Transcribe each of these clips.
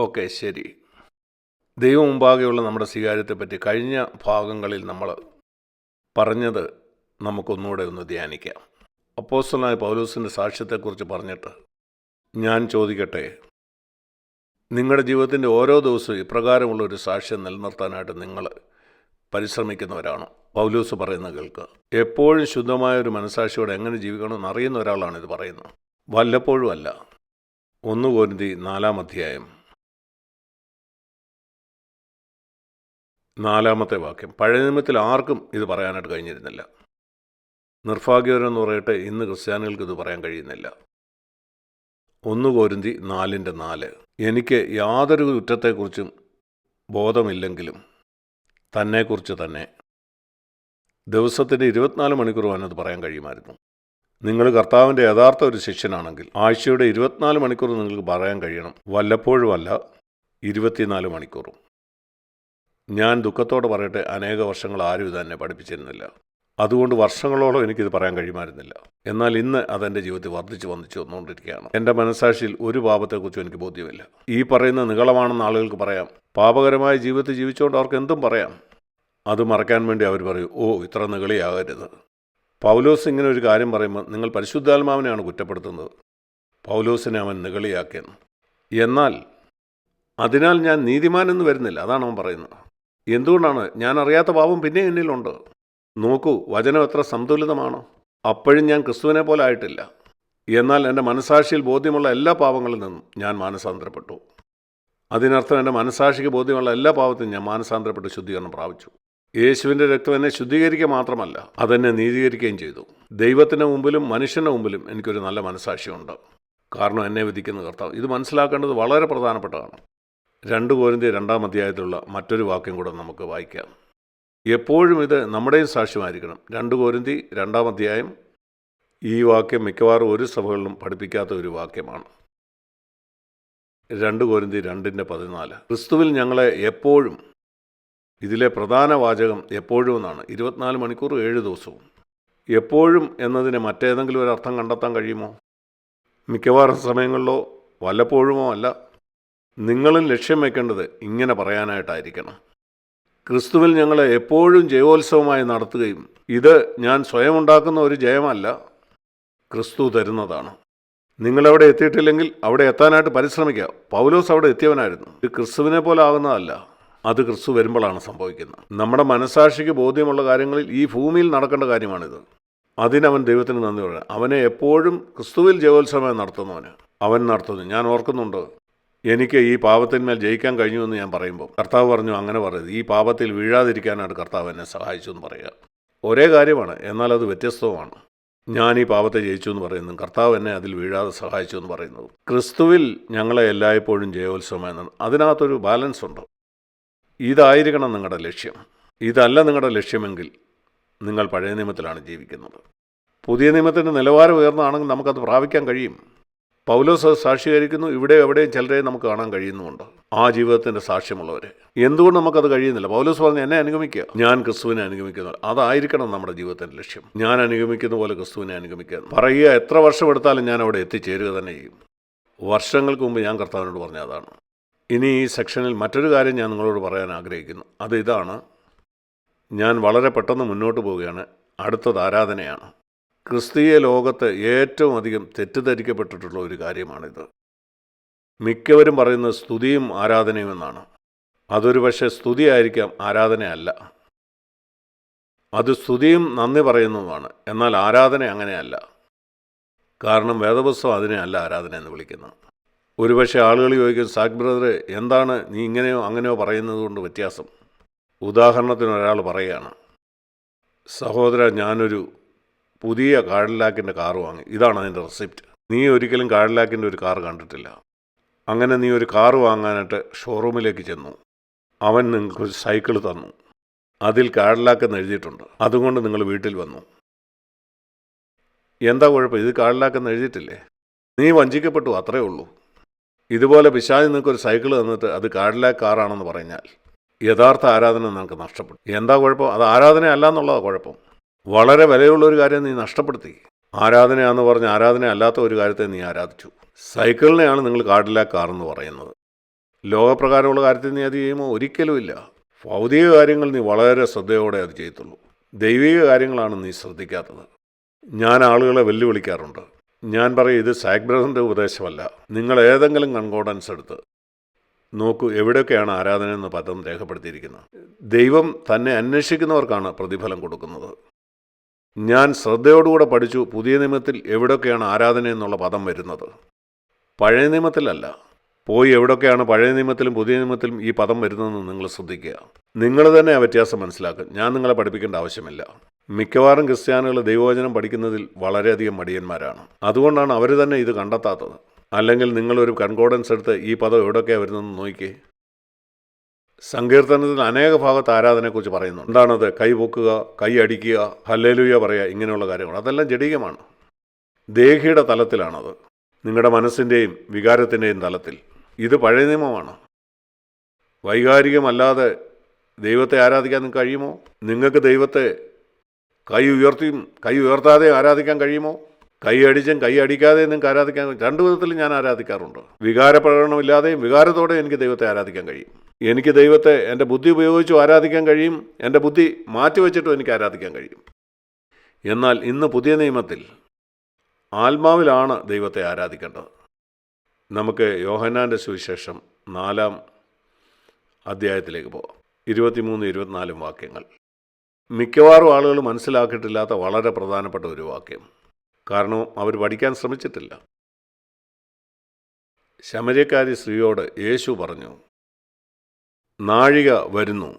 Okay, ശരി. ദൈവം മുമ്പാകെയുള്ള നമ്മുടെ സ്വീകാര്യത്തെപ്പറ്റി കഴിഞ്ഞ ഭാഗങ്ങളിൽ നമ്മൾ പറഞ്ഞത് നമുക്കൊന്നുകൂടെ ഒന്ന് ധ്യാനിക്കാം. അപ്പോസ്തലനായ പൗലോസിൻ്റെ സാക്ഷ്യത്തെക്കുറിച്ച് പറഞ്ഞിട്ട് ഞാൻ ചോദിക്കട്ടെ, നിങ്ങളുടെ ജീവിതത്തിൻ്റെ ഓരോ ദിവസവും ഇപ്രകാരമുള്ള ഒരു സാക്ഷ്യം നിലനിർത്താനായിട്ട് നിങ്ങൾ പരിശ്രമിക്കുന്നവരാണോ? പൗലോസ് പറയുന്നത് കേൾക്കുക. എപ്പോഴും ശുദ്ധമായ ഒരു മനസ്സാക്ഷിയോടെ എങ്ങനെ ജീവിക്കണമെന്ന് അറിയുന്ന ഒരാളാണ് ഇത് പറയുന്നത്, വല്ലപ്പോഴും അല്ല. 1 കൊരിന്ത്യർ 4-ാം അധ്യായം 4-ാമത്തെ വാക്യം. പഴയ നിയമത്തിൽ ആർക്കും ഇത് പറയാനായിട്ട് കഴിഞ്ഞിരുന്നില്ല. നിർഭാഗ്യകരമെന്ന് പറയട്ടെ, ഇന്ന് ക്രിസ്ത്യാനികൾക്ക് ഇത് പറയാൻ കഴിയുന്നില്ല. 1 കൊരിന്ത്യർ 4:4. എനിക്ക് യാതൊരു കുറ്റത്തെക്കുറിച്ചും ബോധമില്ലെങ്കിലും തന്നെക്കുറിച്ച് തന്നെ ദിവസത്തിൻ്റെ 24 മണിക്കൂർ അവനത് പറയാൻ കഴിയുമായിരുന്നു. നിങ്ങൾ കർത്താവിൻ്റെ യഥാർത്ഥ ഒരു ശിഷ്യനാണെങ്കിൽ ആഴ്ചയുടെ 24 മണിക്കൂർ നിങ്ങൾക്ക് പറയാൻ കഴിയണം, വല്ലപ്പോഴുമല്ല 24 മണിക്കൂറും. ഞാൻ ദുഃഖത്തോടെ പറയട്ടെ, അനേക വർഷങ്ങൾ ആരും ഇത് തന്നെ പഠിപ്പിച്ചിരുന്നില്ല. അതുകൊണ്ട് വർഷങ്ങളോളം എനിക്കിത് പറയാൻ കഴിയുമായിരുന്നില്ല. എന്നാൽ ഇന്ന് അതെൻ്റെ ജീവിതത്തിൽ വർദ്ധിച്ചു വന്നുകൊണ്ടിരിക്കുകയാണ്. എൻ്റെ മനസ്സാക്ഷിയിൽ ഒരു പാപത്തെക്കുറിച്ചും എനിക്ക് ബോധ്യമില്ല. ഈ പറയുന്ന നികളമാണെന്ന് ആളുകൾക്ക് പറയാം. പാപകരമായ ജീവിതത്തിൽ ജീവിച്ചുകൊണ്ട് അവർക്ക് എന്തും പറയാം. അത് മറക്കാൻ വേണ്ടി അവർ പറയും, ഓ ഇത്ര നികളിയാകരുത്. പൗലോസ് ഇങ്ങനെ ഒരു കാര്യം പറയുമ്പോൾ നിങ്ങൾ പരിശുദ്ധാത്മാവിനെയാണ് കുറ്റപ്പെടുത്തുന്നത്. പൗലോസിനെ അവൻ നികളിയാക്കിയെന്ന്. എന്നാൽ അതിനാൽ ഞാൻ നീതിമാനെന്ന് വരുന്നില്ല, അതാണ് അവൻ പറയുന്നത്. എന്തുകൊണ്ടാണ്? ഞാൻ അറിയാത്ത പാപം പിന്നെ എന്നിലുണ്ട്. നോക്കൂ, വചനം എത്ര സന്തുലിതമാണ്. അപ്പോഴും ഞാൻ ക്രിസ്തുവിനെ പോലെ ആയിട്ടില്ല. എന്നാൽ എൻ്റെ മനസാക്ഷിയിൽ ബോധ്യമുള്ള എല്ലാ പാപങ്ങളിൽ നിന്നും ഞാൻ മാനസാന്തരപ്പെട്ടു. അതിനർത്ഥം എൻ്റെ മനസാക്ഷിക്ക് ബോധ്യമുള്ള എല്ലാ പാപത്തിനും ഞാൻ മാനസാന്തരപ്പെട്ട് ശുദ്ധീകരണം പ്രാപിച്ചു. യേശുവിൻ്റെ രക്തം എന്നെ ശുദ്ധീകരിക്കുക മാത്രമല്ല, അതെന്നെ നീതീകരിക്കുകയും ചെയ്തു. ദൈവത്തിൻ്റെ മുമ്പിലും മനുഷ്യൻ്റെ മുമ്പിലും എനിക്കൊരു നല്ല മനസാക്ഷിയുണ്ട്. കാരണം എന്നെ വിധിക്കുന്ന കർത്താവ്. ഇത് മനസ്സിലാക്കേണ്ടത് വളരെ പ്രധാനപ്പെട്ടതാണ്. 2 കൊരിന്ത്യർ 2-ാം അധ്യായത്തിലുള്ള മറ്റൊരു വാക്യം കൂടെ നമുക്ക് വായിക്കാം. എപ്പോഴും ഇത് നമ്മുടെയും സാക്ഷ്യമായിരിക്കണം. 2 കൊരിന്ത്യർ 2-ാം അധ്യായം. ഈ വാക്യം മിക്കവാറും ഒരു സഭകളിലും പഠിപ്പിക്കാത്ത ഒരു വാക്യമാണ്. 2 കൊരിന്ത്യർ 2:14. ക്രിസ്തുവിൽ ഞങ്ങളെ എപ്പോഴും, ഇതിലെ പ്രധാന വാചകം എപ്പോഴും എന്നാണ്. 24 മണിക്കൂർ 7 ദിവസവും. എപ്പോഴും എന്നതിന് മറ്റേതെങ്കിലും ഒരു അർത്ഥം കണ്ടെത്താൻ കഴിയുമോ? മിക്കവാറും സമയങ്ങളിലോ വല്ലപ്പോഴുമോ അല്ല. നിങ്ങളും ലക്ഷ്യം വയ്ക്കേണ്ടത് ഇങ്ങനെ പറയാനായിട്ടായിരിക്കണം. ക്രിസ്തുവിൽ ഞങ്ങളെ എപ്പോഴും ജയോത്സവമായി നടത്തുകയും, ഇത് ഞാൻ സ്വയം ഉണ്ടാക്കുന്ന ഒരു ജയമല്ല, ക്രിസ്തു തരുന്നതാണ്. നിങ്ങളവിടെ എത്തിയിട്ടില്ലെങ്കിൽ അവിടെ എത്താനായിട്ട് പരിശ്രമിക്കുക. പൗലോസ് അവിടെ എത്തിയവനായിരുന്നു. ഇത് ക്രിസ്തുവിനെ പോലെ ആകുന്നതല്ല, അത് ക്രിസ്തു വരുമ്പോഴാണ് സംഭവിക്കുന്നത്. നമ്മുടെ മനസാക്ഷിക്ക് ബോധ്യമുള്ള കാര്യങ്ങളിൽ ഈ ഭൂമിയിൽ നടക്കേണ്ട കാര്യമാണിത്. അതിനവൻ ദൈവത്തിന് നന്ദി പറയാം. അവനെ എപ്പോഴും ക്രിസ്തുവിൽ ജയോത്സവമായി നടത്തുന്നവന് അവൻ നടത്തുന്നു. ഞാൻ ഓർക്കുന്നുണ്ട്, എനിക്ക് ഈ പാപത്തിന്മേൽ ജയിക്കാൻ കഴിഞ്ഞുവെന്ന് ഞാൻ പറയുമ്പോൾ കർത്താവ് പറഞ്ഞു, അങ്ങനെ പറയരുത്, ഈ പാപത്തിൽ വീഴാതിരിക്കാനാണ് കർത്താവ് എന്നെ സഹായിച്ചു എന്ന് പറയുക. ഒരേ കാര്യമാണ്, എന്നാൽ അത് വ്യത്യസ്തവുമാണ്. ഞാൻ ഈ പാപത്തെ ജയിച്ചു എന്ന് പറയുന്നു, കർത്താവ് എന്നെ അതിൽ വീഴാതെ സഹായിച്ചു എന്ന് പറയുന്നത്. ക്രിസ്തുവിൽ ഞങ്ങളെ എല്ലായ്പ്പോഴും ജയോത്സവമായി, അതിനകത്തൊരു ബാലൻസ് ഉണ്ട്. ഇതായിരിക്കണം നിങ്ങളുടെ ലക്ഷ്യം. ഇതല്ല നിങ്ങളുടെ ലക്ഷ്യമെങ്കിൽ നിങ്ങൾ പഴയ നിയമത്തിലാണ് ജീവിക്കുന്നത്. പുതിയ നിയമത്തിൻ്റെ നിലവാരം ഉയർന്നതാണെങ്കിൽ നമുക്കത് പ്രാപിക്കാൻ കഴിയും. പൗലോസ് അത് സാക്ഷീകരിക്കുന്നു. ഇവിടെ എവിടെയും ചിലരെ നമുക്ക് കാണാൻ കഴിയുന്നുമുണ്ട്, ആ ജീവിതത്തിൻ്റെ സാക്ഷ്യമുള്ളവരെ. എന്തുകൊണ്ട് നമുക്കത് കഴിയുന്നില്ല? പൗലോസ് പറഞ്ഞ്, എന്നെ അനുഗമിക്കുക, ഞാൻ ക്രിസ്തുവിനെ അനുഗമിക്കുന്നു. അതായിരിക്കണം നമ്മുടെ ജീവിതത്തിൻ്റെ ലക്ഷ്യം. ഞാൻ അനുഗമിക്കുന്ന പോലെ ക്രിസ്തുവിനെ അനുഗമിക്കുക. പറയുക, എത്ര വർഷം എടുത്താലും ഞാൻ അവിടെ എത്തിച്ചേരുക തന്നെ ചെയ്യും. വർഷങ്ങൾക്ക് മുമ്പ് ഞാൻ കർത്താവിനോട് പറഞ്ഞ അതാണ്. ഇനി ഈ സെക്ഷനിൽ മറ്റൊരു കാര്യം ഞാൻ നിങ്ങളോട് പറയാൻ ആഗ്രഹിക്കുന്നു. അത് ഇതാണ്. ഞാൻ വളരെ പെട്ടെന്ന് മുന്നോട്ട് പോവുകയാണ്. അടുത്തത് ആരാധനയാണ്. ക്രിസ്തീയ ലോകത്ത് ഏറ്റവും അധികം തെറ്റിദ്ധരിക്കപ്പെട്ടിട്ടുള്ള ഒരു കാര്യമാണിത്. മിക്കവരും പറയുന്നത് സ്തുതിയും ആരാധനയും എന്നാണ്. അതൊരു പക്ഷേ സ്തുതിയായിരിക്കാം, ആരാധനയല്ല. അത് സ്തുതിയും നന്ദി പറയുന്നതുമാണ്, എന്നാൽ ആരാധന അങ്ങനെയല്ല. കാരണം വേദപുസ്തകം അതിനെ അല്ല ആരാധന എന്ന് വിളിക്കുന്നത്. ഒരുപക്ഷെ ആളുകൾ ചോദിക്കും, സാക് ബ്രദറെ, എന്താണ് നീ ഇങ്ങനെയോ അങ്ങനെയോ പറയുന്നത് കൊണ്ട് വ്യത്യാസം? ഉദാഹരണത്തിന് ഒരാൾ പറയുകയാണ്, സഹോദര, ഞാനൊരു പുതിയ കാഡിലാക്കിൻ്റെ കാർ വാങ്ങി, ഇതാണ് അതിൻ്റെ റെസിപ്റ്റ്. നീ ഒരിക്കലും കാഡിലാക്കിൻ്റെ ഒരു കാർ കണ്ടിട്ടില്ല. അങ്ങനെ നീ ഒരു കാർ വാങ്ങാനായിട്ട് ഷോറൂമിലേക്ക് ചെന്നു. അവൻ നിങ്ങൾക്കൊരു സൈക്കിൾ തന്നു, അതിൽ കാഡിലാക്ക് എന്ന് എഴുതിയിട്ടുണ്ട്. അതുകൊണ്ട് നിങ്ങൾ വീട്ടിൽ വന്നു. എന്താ കുഴപ്പം? ഇത് കാഡിലാക്ക് എന്ന് എഴുതിയിട്ടില്ലേ? നീ വഞ്ചിക്കപ്പെട്ടു, അത്രേ ഉള്ളൂ. ഇതുപോലെ പിശാച് നിനക്കൊരു സൈക്കിൾ തന്നിട്ട് അത് കാഡിലാക്ക് കാറാണെന്ന് പറഞ്ഞാൽ യഥാർത്ഥ ആരാധന നിനക്ക് നഷ്ടപ്പെടും. എന്താ കുഴപ്പം? അത് ആരാധന അല്ല എന്നുള്ളതാണ് കുഴപ്പം. വളരെ വിലയുള്ള ഒരു കാര്യം നീ നഷ്ടപ്പെടുത്തി. ആരാധനയാണെന്ന് പറഞ്ഞ് ആരാധന അല്ലാത്ത ഒരു കാര്യത്തെ നീ ആരാധിച്ചു. സൈക്കിളിനെയാണ് നിങ്ങൾ കാഡിലാക്ക് കാറെന്ന് പറയുന്നത്. ലോകപ്രകാരമുള്ള കാര്യത്തിൽ നീ അത് ചെയ്യുമോ? ഒരിക്കലുമില്ല. ഭൗതിക കാര്യങ്ങൾ നീ വളരെ ശ്രദ്ധയോടെ അത് ചെയ്യത്തുള്ളൂ. ദൈവിക കാര്യങ്ങളാണ് നീ ശ്രദ്ധിക്കാത്തത്. ഞാൻ ആളുകളെ വെല്ലുവിളിക്കാറുണ്ട്. ഞാൻ പറയും, ഇത് സാക് ബ്രദറിൻ്റെ ഉപദേശമല്ല. നിങ്ങൾ ഏതെങ്കിലും കൺകോർഡൻസ് എടുത്ത് നോക്കൂ, എവിടെയൊക്കെയാണ് ആരാധന എന്ന പദം രേഖപ്പെടുത്തിയിരിക്കുന്നത്. ദൈവം തന്നെ അന്വേഷിക്കുന്നവർക്കാണ് പ്രതിഫലം കൊടുക്കുന്നത്. ഞാൻ ശ്രദ്ധയോടുകൂടെ പഠിച്ചു പുതിയ നിയമത്തിൽ എവിടെയൊക്കെയാണ് ആരാധന എന്നുള്ള പദം വരുന്നത്. പഴയ നിയമത്തിലല്ല. പോയി എവിടെയൊക്കെയാണ് പഴയ നിയമത്തിലും പുതിയ നിയമത്തിലും ഈ പദം വരുന്നതെന്ന് നിങ്ങൾ ശ്രദ്ധിക്കുക. നിങ്ങൾ തന്നെ ആ വ്യത്യാസം മനസ്സിലാക്കും. ഞാൻ നിങ്ങളെ പഠിപ്പിക്കേണ്ട ആവശ്യമില്ല. മിക്കവാറും ക്രിസ്ത്യാനികൾ ദൈവവചനം പഠിക്കുന്നതിൽ വളരെയധികം മടിയന്മാരാണ്. അതുകൊണ്ടാണ് അവർ തന്നെ ഇത് കണ്ടെത്താത്തത്. അല്ലെങ്കിൽ നിങ്ങളൊരു കൺകോർഡൻസ് എടുത്ത് ഈ പദം എവിടെയൊക്കെയാണ് വരുന്നതെന്ന് നോക്കിക്കേ. സങ്കീർത്തനത്തിൽ അനേക ഭാഗത്ത് ആരാധനയെക്കുറിച്ച് പറയുന്നുണ്ട്. എന്താണത്? കൈ പൊക്കുക, കൈ അടിക്കുക, ഹല്ലേലൂയ പറയുക, ഇങ്ങനെയുള്ള കാര്യങ്ങൾ. അതെല്ലാം ജഡികമാണ്. ദേഹിയുടെ തലത്തിലാണത്, നിങ്ങളുടെ മനസ്സിൻ്റെയും വികാരത്തിൻ്റെയും തലത്തിൽ. ഇത് പഴയ നിയമമാണ്. വൈകാരികമല്ലാതെ ദൈവത്തെ ആരാധിക്കാൻ നിങ്ങൾക്ക് കഴിയുമോ? നിങ്ങൾക്ക് ദൈവത്തെ കൈ ഉയർത്തിയും കൈ ഉയർത്താതെയും ആരാധിക്കാൻ കഴിയുമോ? കൈ അടിച്ചും കൈ അടിക്കാതെയും നിങ്ങൾക്ക് ആരാധിക്കാൻ. രണ്ടു വിധത്തിൽ ഞാൻ ആരാധിക്കാറുണ്ട്. വികാരപ്രകടനമില്ലാതെയും വികാരത്തോടെ എനിക്ക് ദൈവത്തെ ആരാധിക്കാൻ കഴിയും. എനിക്ക് ദൈവത്തെ എൻ്റെ ബുദ്ധി ഉപയോഗിച്ചും ആരാധിക്കാൻ കഴിയും. എൻ്റെ ബുദ്ധി മാറ്റിവെച്ചിട്ടും എനിക്ക് ആരാധിക്കാൻ കഴിയും. എന്നാൽ ഇന്ന് പുതിയ നിയമത്തിൽ ആത്മാവിലാണ് ദൈവത്തെ ആരാധിക്കേണ്ടത്. നമുക്ക് യോഹന്നാൻ്റെ സുവിശേഷം 4-ാം അധ്യായത്തിലേക്ക് പോകാം. 23-24 വാക്യങ്ങൾ. മിക്കവാറും ആളുകൾ മനസ്സിലാക്കിയിട്ടില്ലാത്ത വളരെ പ്രധാനപ്പെട്ട ഒരു വാക്യം. കാരണം അവർ പഠിക്കാൻ ശ്രമിച്ചിട്ടില്ല. ശമര്യക്കാരി സ്ത്രീയോട് യേശു പറഞ്ഞു, നാഴിക വരുന്നു.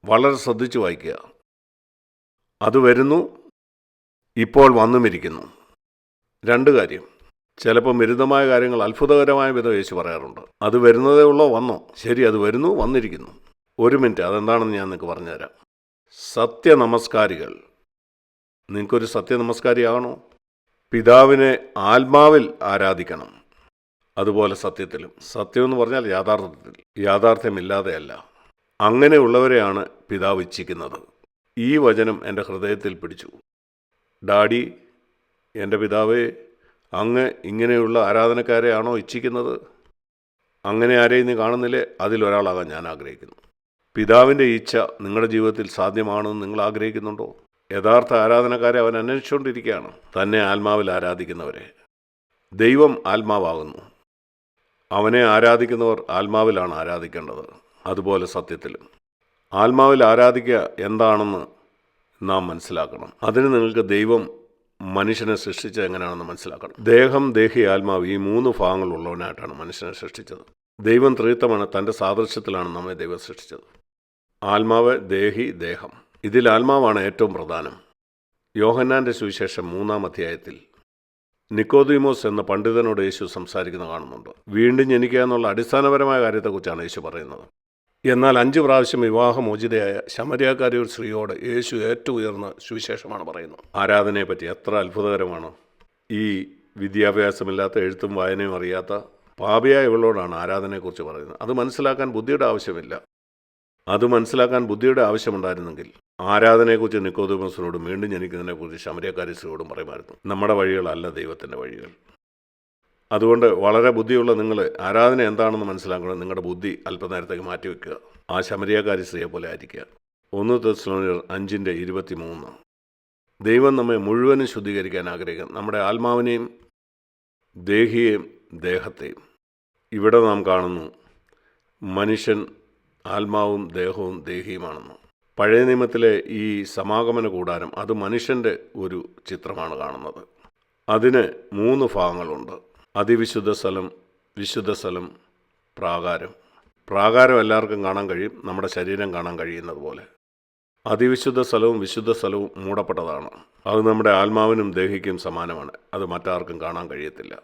വളരെ ശ്രദ്ധിച്ചു വായിക്കുക. അത് വരുന്നു, ഇപ്പോൾ വന്നുമിരിക്കുന്നു. രണ്ട് കാര്യം. ചിലപ്പോൾ വിരുദ്ധമായ കാര്യങ്ങൾ അത്ഭുതകരമായ വിധം യേശു പറയാറുണ്ട്. അത് വരുന്നതേ ഉള്ളോ? വന്നോ? ശരി, അത് വരുന്നു, വന്നിരിക്കുന്നു. ഒരു മിനിറ്റ്, അതെന്താണെന്ന് ഞാൻ നിങ്ങൾക്ക് പറഞ്ഞുതരാം. സത്യനമസ്കാരികൾ. നിങ്ങൾക്കൊരു സത്യനമസ്കാരിയാകണോ? പിതാവിനെ ആത്മാവിൽ ആരാധിക്കണം, അതുപോലെ സത്യത്തിലും. സത്യം എന്ന് പറഞ്ഞാൽ യാഥാർത്ഥ്യത്തിൽ, യാഥാർത്ഥ്യമില്ലാതെയല്ല. അങ്ങനെയുള്ളവരെയാണ് പിതാവ് ഇച്ഛിക്കുന്നത്. ഈ വചനം എൻ്റെ ഹൃദയത്തിൽ പിടിച്ചു. ഡാഡി, എൻ്റെ പിതാവേ, അങ്ങ് ഇങ്ങനെയുള്ള ആരാധനക്കാരെയാണോ ഇച്ഛിക്കുന്നത്? അങ്ങനെ ആരെയും നീ കാണുന്നില്ലേ? അതിലൊരാളാകാൻ ഞാൻ ആഗ്രഹിക്കുന്നു. പിതാവിൻ്റെ ഇച്ഛ നിങ്ങളുടെ ജീവിതത്തിൽ സാധ്യമാണെന്ന് നിങ്ങൾ ആഗ്രഹിക്കുന്നുണ്ടോ? യഥാർത്ഥ ആരാധനക്കാരെ അവൻ അന്വേഷിച്ചുകൊണ്ടിരിക്കുകയാണ്. തന്നെ ആത്മാവിൽ ആരാധിക്കുന്നവരെ. ദൈവം ആത്മാവാകുന്നു. അവനെ ആരാധിക്കുന്നവർ ആത്മാവിലാണ് ആരാധിക്കേണ്ടത്, അതുപോലെ സത്യത്തിലും. ആത്മാവിൽ ആരാധിക്കുക എന്താണെന്ന് നാം മനസ്സിലാക്കണം. അതിന് നിങ്ങൾക്ക് ദൈവം മനുഷ്യനെ സൃഷ്ടിച്ചത് എങ്ങനെയാണെന്ന് മനസ്സിലാക്കണം. ദേഹം, ദേഹി, ആത്മാവ്, ഈ 3 ഭാഗങ്ങളുള്ളവനായിട്ടാണ് മനുഷ്യനെ സൃഷ്ടിച്ചത്. ദൈവം ത്രിത്വമാണ്. തൻ്റെ സാദൃശ്യത്തിലാണ് നമ്മെ ദൈവം സൃഷ്ടിച്ചത്. ആത്മാവ്, ദേഹി, ദേഹം. ഇതിൽ ആത്മാവാണ് ഏറ്റവും പ്രധാനം. യോഹന്നാൻ്റെ സുവിശേഷം 3-ാം അധ്യായത്തിൽ നിക്കോദീമോസ് എന്ന പണ്ഡിതനോട് യേശു സംസാരിക്കുന്നത് കാണുന്നുണ്ട്. വീണ്ടും ജനിക്കുക എന്നുള്ള അടിസ്ഥാനപരമായ കാര്യത്തെക്കുറിച്ചാണ് യേശു പറയുന്നത്. എന്നാൽ 5 പ്രാവശ്യം വിവാഹമോചിതയായ ശമര്യക്കാരി ഒരു സ്ത്രീയോട് യേശു ഏറ്റവും ഉയർന്ന സുവിശേഷമാണ് പറയുന്നത്. ആരാധനയെപ്പറ്റി എത്ര അത്ഭുതകരമാണ്! ഈ വിദ്യാഭ്യാസമില്ലാത്ത, എഴുത്തും വായനയും അറിയാത്ത പാപിയായ ഇവളോടാണ് ആരാധനയെക്കുറിച്ച് പറയുന്നത്. അത് മനസ്സിലാക്കാൻ ബുദ്ധിയുടെ ആവശ്യമില്ല. അത് മനസ്സിലാക്കാൻ ബുദ്ധിയുടെ ആവശ്യമുണ്ടായിരുന്നെങ്കിൽ ആരാധനയെക്കുറിച്ച് നിക്കോദീമോസിനോടും വീണ്ടും ജനിക്കുന്നതിനെക്കുറിച്ച് ശമര്യക്കാരി സ്ത്രീയോടും പറയുമായിരുന്നു. നമ്മുടെ വഴികളല്ല ദൈവത്തിൻ്റെ വഴികൾ. അതുകൊണ്ട് വളരെ ബുദ്ധിയുള്ള നിങ്ങൾ ആരാധന എന്താണെന്ന് മനസ്സിലാക്കണം. നിങ്ങളുടെ ബുദ്ധി അല്പനേരത്തേക്ക് മാറ്റിവെക്കുക. ആ ശമര്യക്കാരി സ്ത്രീയെ പോലെ ആയിരിക്കുക. 1 തെസ്സലോനിയർ 5:23. ദൈവം നമ്മെ മുഴുവനും ശുദ്ധീകരിക്കാൻ ആഗ്രഹിക്കുന്നു. നമ്മുടെ ആത്മാവിനെയും ദേഹിയെയും ദേഹത്തെയും. ഇവിടെ നാം കാണുന്നു മനുഷ്യൻ ആത്മാവും ദേഹവും ദേഹിയുമാണെന്ന്. പഴയ നിയമത്തിലെ ഈ സമാഗമന കൂടാരം, അത് മനുഷ്യൻ്റെ ഒരു ചിത്രമാണ് കാണുന്നത്. അതിന് 3 ഭാഗങ്ങളുണ്ട്. അതിവിശുദ്ധ സ്ഥലം, വിശുദ്ധ സ്ഥലം, പ്രാകാരം. പ്രാകാരം എല്ലാവർക്കും കാണാൻ കഴിയും, നമ്മുടെ ശരീരം കാണാൻ കഴിയുന്നത് പോലെ. അതിവിശുദ്ധ സ്ഥലവും വിശുദ്ധ സ്ഥലവും മൂടപ്പെട്ടതാണ്. അത് നമ്മുടെ ആത്മാവിനും ദേഹിക്കും സമാനമാണ്. അത് മറ്റാർക്കും കാണാൻ കഴിയത്തില്ല.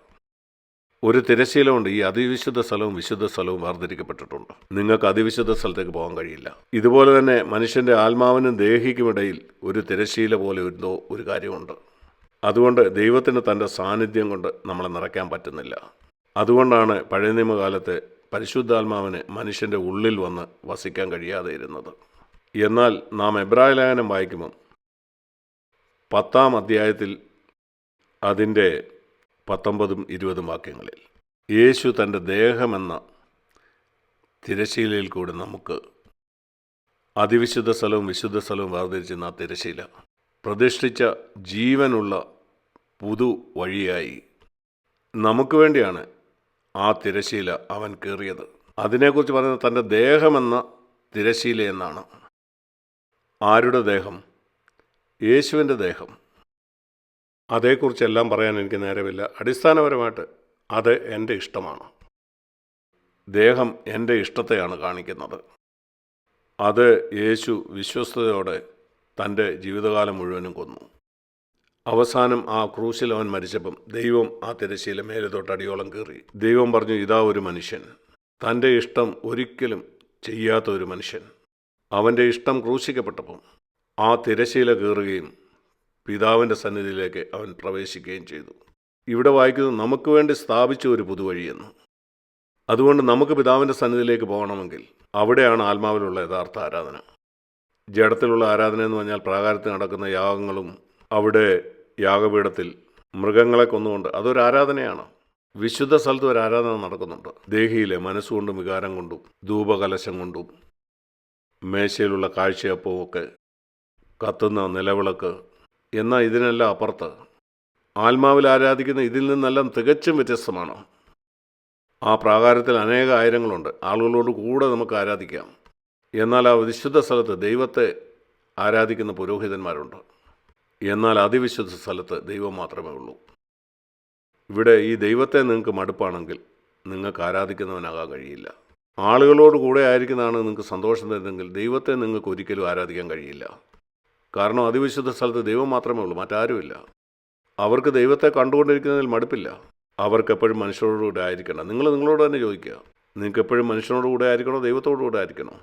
ഒരു തിരശ്ശീലമുണ്ട്. ഈ അതിവിശുദ്ധ സ്ഥലവും വിശുദ്ധ സ്ഥലവും വേർതിരിക്കപ്പെട്ടിട്ടുണ്ട്. നിങ്ങൾക്ക് അതിവിശുദ്ധ സ്ഥലത്തേക്ക് പോകാൻ കഴിയില്ല. ഇതുപോലെ തന്നെ മനുഷ്യൻ്റെ ആത്മാവിനും ദേഹിക്കുമിടയിൽ ഒരു തിരശ്ശീല പോലെ എന്തോ ഒരു കാര്യമുണ്ട്. അതുകൊണ്ട് ദൈവത്തിന് തൻ്റെ സാന്നിധ്യം കൊണ്ട് നമ്മളെ നിറയ്ക്കാൻ പറ്റുന്നില്ല. അതുകൊണ്ടാണ് പഴയ നിയമകാലത്ത് പരിശുദ്ധാത്മാവിന് മനുഷ്യൻ്റെ ഉള്ളിൽ വന്ന് വസിക്കാൻ കഴിയാതെ ഇരുന്നത്. എന്നാൽ നാം എബ്രായ ലേഖനം വായിക്കുമ്പം 10-ാം അധ്യായത്തിൽ അതിൻ്റെ 19-ഉം 20-ഉം വാക്യങ്ങളിൽ യേശു തൻ്റെ ദേഹമെന്ന തിരശ്ശീലയിൽ കൂടെ നമുക്ക് അതിവിശുദ്ധ സ്ഥലവും വിശുദ്ധ സ്ഥലവും വേർതിരിച്ചിരുന്ന ആ തിരശ്ശീല പ്രതിഷ്ഠിച്ച ജീവനുള്ള പുതു വഴിയായി നമുക്ക് വേണ്ടിയാണ് ആ തിരശ്ശീല അവൻ കീറിയത്. അതിനെക്കുറിച്ച് പറയുന്നത് തൻ്റെ ദേഹമെന്ന തിരശ്ശീല എന്നാണ്. ആരുടെ ദേഹം? യേശുവിൻ്റെ ദേഹം. അതേക്കുറിച്ചെല്ലാം പറയാൻ എനിക്ക് നേരമില്ല. അടിസ്ഥാനപരമായിട്ട് അത് എൻ്റെ ഇഷ്ടമാണ്. ദേഹം എൻ്റെ ഇഷ്ടത്തെയാണ് കാണിക്കുന്നത്. അത് യേശു വിശ്വസ്തയോടെ തൻ്റെ ജീവിതകാലം മുഴുവനും കൊന്നു. അവസാനം ആ ക്രൂശിൽ അവൻ മരിച്ചപ്പം ദൈവം ആ തിരശ്ശീല മേലെ തൊട്ട് അടിയോളം കീറി. ദൈവം പറഞ്ഞു, ഇതാ ഒരു മനുഷ്യൻ, തൻ്റെ ഇഷ്ടം ഒരിക്കലും ചെയ്യാത്ത ഒരു മനുഷ്യൻ. അവൻ്റെ ഇഷ്ടം ക്രൂശിക്കപ്പെട്ടപ്പം ആ തിരശ്ശീല കീറുകയും പിതാവിൻ്റെ സന്നിധിയിലേക്ക് അവൻ പ്രവേശിക്കുകയും ചെയ്തു. ഇവിടെ വായിക്കുന്നത് നമുക്ക് വേണ്ടി സ്ഥാപിച്ച ഒരു പുതുവഴിയെന്ന്. അതുകൊണ്ട് നമുക്ക് പിതാവിൻ്റെ സന്നിധിയിലേക്ക് പോകണമെങ്കിൽ അവിടെയാണ് ആത്മാവിലുള്ള യഥാർത്ഥ ആരാധന. ജഡത്തിലുള്ള ആരാധന എന്ന് പറഞ്ഞാൽ പ്രാകാരത്തിൽ നടക്കുന്ന യാഗങ്ങളും അവിടെ യാഗപീഠത്തിൽ മൃഗങ്ങളെ കൊന്നുകൊണ്ട് അതൊരു ആരാധനയാണ്. വിശുദ്ധ സ്ഥലത്ത് ഒരു ആരാധന നടക്കുന്നുണ്ട്. ദേഹിയിലെ മനസ്സുകൊണ്ടും വികാരം കൊണ്ടും ധൂപകലശം കൊണ്ടും മേശയിലുള്ള കാഴ്ചയപ്പവും ഒക്കെ കത്തുന്ന നിലവിളക്ക്. എന്നാൽ ഇതിനെല്ലാം അപ്പുറത്ത് ആത്മാവിൽ ആരാധിക്കുന്ന ഇതിൽ നിന്നെല്ലാം തികച്ചും വ്യത്യസ്തമാണ്. ആ പ്രാകാരത്തിൽ അനേക ആയിരങ്ങളുണ്ട്. ആളുകളോട് കൂടെ നമുക്ക് ആരാധിക്കാം. എന്നാൽ ആ വിശുദ്ധ സ്ഥലത്ത് ദൈവത്തെ ആരാധിക്കുന്ന പുരോഹിതന്മാരുണ്ട്. എന്നാൽ അതിവിശുദ്ധ സ്ഥലത്ത് ദൈവം മാത്രമേ ഉള്ളൂ. ഇവിടെ ഈ ദൈവത്തെ നിങ്ങൾക്ക് മടുപ്പാണെങ്കിൽ നിങ്ങൾക്ക് ആരാധിക്കുന്നവനാകാൻ കഴിയില്ല. ആളുകളോട് കൂടെ ആയിരിക്കുന്നതാണ് നിങ്ങൾക്ക് സന്തോഷം തരുന്നതെങ്കിൽ ദൈവത്തെ നിങ്ങൾക്ക് ഒരിക്കലും ആരാധിക്കാൻ കഴിയില്ല. കാരണം അതിവിശുദ്ധ സ്ഥലത്ത് ദൈവം മാത്രമേ ഉള്ളൂ, മറ്റാരുമില്ല. അവർക്ക് ദൈവത്തെ കണ്ടുകൊണ്ടിരിക്കുന്നതിൽ മടുപ്പില്ല. അവർക്ക് എപ്പോഴും മനുഷ്യരോടുകൂടെ ആയിരിക്കണം. നിങ്ങളോട് തന്നെ ചോദിക്കുക, നിങ്ങൾക്ക് എപ്പോഴും മനുഷ്യനോടുകൂടെ ആയിരിക്കണോ ദൈവത്തോടുകൂടെ ആയിരിക്കണോ?